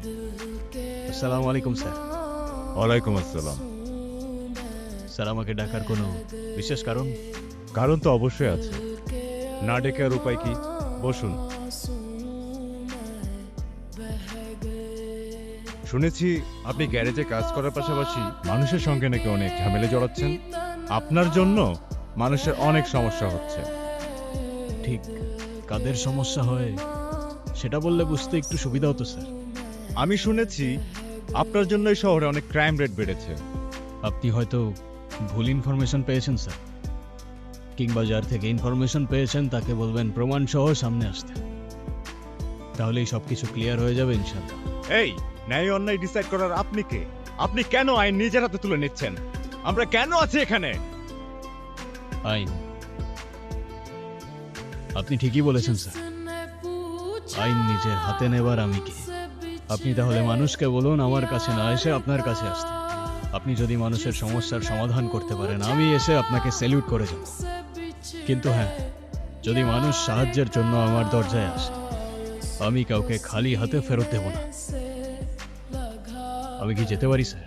আসসালামু আলাইকুম স্যার। ওয়ালাইকুম আসসালাম। স্যার, আমাকে ডাকার কোনো বিশেষ কারণ? কারণ তো অবশ্যই আছে, না ডেকে আর উপায় কি? বসুন। শুনেছি আপনি গ্যারেজে কাজ করার পাশাপাশি মানুষের সঙ্গে নাকি অনেক ঝামেলা জড়াচ্ছেন। আপনার জন্য মানুষের অনেক সমস্যা হচ্ছে। ঠিক কাদের সমস্যা হয় সেটা বললে বুঝতে একটু সুবিধা হতো স্যার। আমি শুনেছি আপনার জন্য এই শহরে অনেক ক্রাইম রেট বেড়েছে। আপনি হয়তো ভুল ইনফরমেশন পেয়েছেন স্যার, কিংবা যার থেকে ইনফরমেশন পেয়েছেন তাকে বলবেন প্রমাণ সহ সামনে আসতে, তাহলেই সব কিছু ক্লিয়ার হয়ে যাবে ইনশাল্লাহ। এই ন্যায় অন্যায় ডিসাইড করার আপনি কে? আপনি কেন আইন নিজের হাতে তুলে নিচ্ছেন? আমরা কেন আছি এখানে? আইন, আপনি ঠিকই বলেছেন স্যার। আইন নিজের হাতে নেবার আমি কি? আপনি তাহলে মানুষকে বলুন আমার কাছে না এসে আপনার কাছে আসতে। আপনি যদি মানুষের সমস্যার সমাধান করতে পারেন, আমি এসে আপনাকে স্যালিউট করে যাব। কিন্তু হ্যাঁ, যদি মানুষ সাহায্যের জন্য আমার দরজায় আসে, আমি কাউকে খালি হাতে ফেরত দেব না। আমি কি যেতে পারি স্যার?